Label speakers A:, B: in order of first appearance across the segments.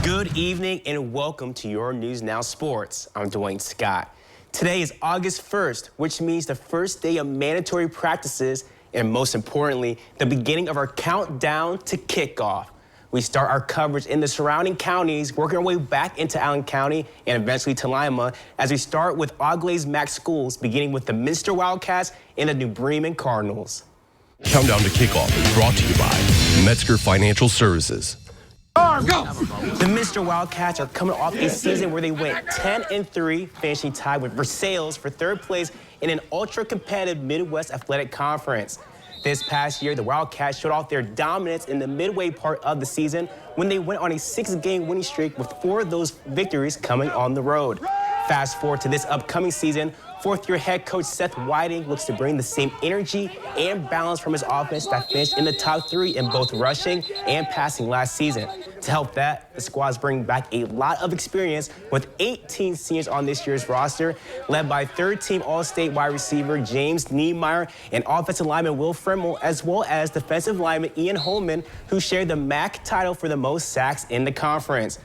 A: Good evening and welcome to your News Now Sports. I'm Dwayne Scott. Today is August 1st, which means the first day of mandatory practices and most importantly, the beginning of our countdown to kickoff. We start our coverage in the surrounding counties, working our way back into Allen County and eventually to Lima as we start with Auglaize Mac schools, beginning with the Minster Wildcats and the New Bremen Cardinals.
B: Countdown to Kickoff is brought to you by Metzger Financial Services.
A: Go! The Minster Wildcats are coming off a season where they went 10-3, finishing tied with Versailles for third place in an ultra-competitive Midwest Athletic Conference. This past year, the Wildcats showed off their dominance in the midway part of the season when they went on a 6-game winning streak with 4 of those victories coming on the road. Fast forward to this upcoming season, fourth-year head coach Seth Whiting looks to bring the same energy and balance from his offense that finished in the top 3 in both rushing and passing last season. To help that, the squad's bringing back a lot of experience with 18 seniors on this year's roster, led by third-team All-State wide receiver James Niemeyer and offensive lineman Will Fremmel, as well as defensive lineman Ian Holman, who shared the MAC title for the most sacks in the conference.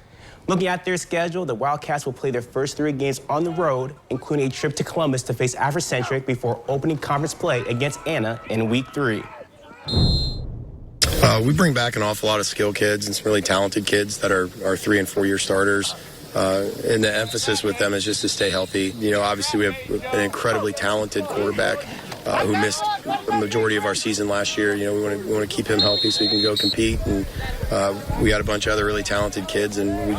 A: Looking at their schedule, the Wildcats will play their first 3 games on the road, including a trip to Columbus to face Afrocentric before opening conference play against Anna in Week 3.
C: We bring back an awful lot of skill kids and some really talented kids that are 3- and 4-year starters. And the emphasis with them is just to stay healthy. You know, obviously we have an incredibly talented quarterback who missed the majority of our season last year. You know, we want to keep him healthy so he can go compete. And we got a bunch of other really talented kids, and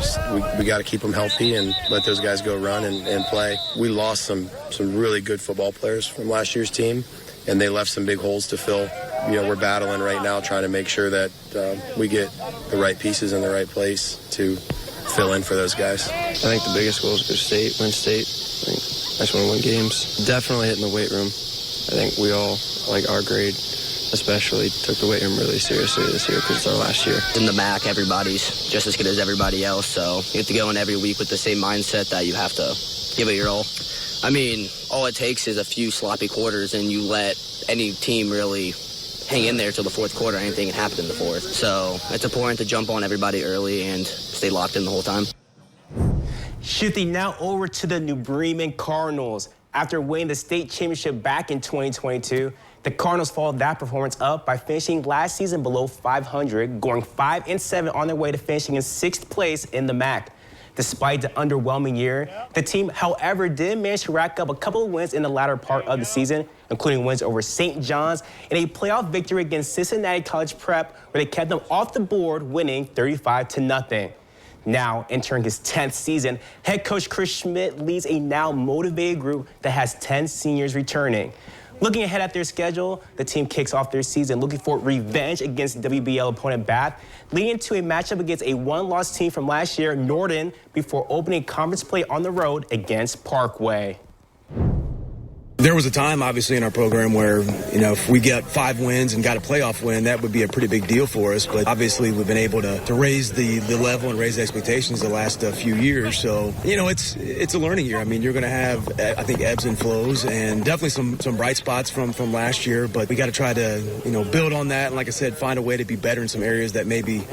C: we got to keep them healthy and let those guys go run and play. We lost some really good football players from last year's team, and they left some big holes to fill. You know, we're battling right now trying to make sure that we get the right pieces in the right place to fill in for those guys.
D: I think the biggest goal is go win state. I just want to win games. Definitely hitting the weight room. I think we all, like our grade especially, took the weight room really seriously this year because it's our last year.
E: In the MAC, everybody's just as good as everybody else, so you have to go in every week with the same mindset that you have to give it your all. I mean, all it takes is a few sloppy quarters and you let any team really hang in there till the fourth quarter. Anything can happen in the fourth. So it's important to jump on everybody early and stay locked in the whole time.
A: Shifting now over to the New Bremen Cardinals. After winning the state championship back in 2022, the Cardinals followed that performance up by finishing last season below 500, going 5-7 on their way to finishing in 6th place in the MAC. Despite the underwhelming year, the team, however, did manage to rack up a couple of wins in the latter part of the season, including wins over St. John's and a playoff victory against Cincinnati College Prep, where they kept them off the board, winning 35-0. Now, entering his 10th season, head coach Chris Schmidt leads a now motivated group that has 10 seniors returning. Looking ahead at their schedule, the team kicks off their season looking for revenge against WBL opponent Bath, leading to a matchup against a one-loss team from last year, Norton, before opening conference play on the road against Parkway.
F: There was a time, obviously, in our program where, you know, if we get 5 wins and got a playoff win, that would be a pretty big deal for us. But obviously, we've been able to raise the level and raise the expectations the last few years. So, you know, it's a learning year. I mean, you're going to have, I think, ebbs and flows and definitely some bright spots from last year. But we got to try to, you know, build on that. And like I said, find a way to be better in some areas that maybe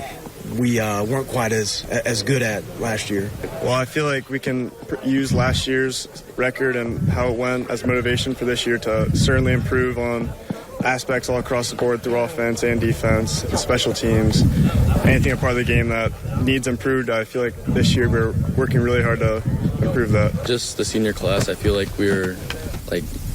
F: we weren't quite as good at last year.
G: Well, I feel like we can use last year's record and how it went as motivation for this year to certainly improve on aspects all across the board through offense and defense and special teams. Anything a part of the game that needs improved, I feel like this year we're working really hard to improve that.
H: Just the senior class, I feel like we're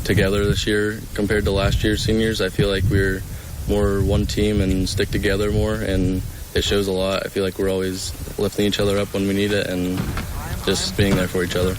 H: together this year compared to last year's seniors. I feel like we're more one team and stick together more, and it shows a lot. I feel like we're always lifting each other up when we need it and just being there for each other.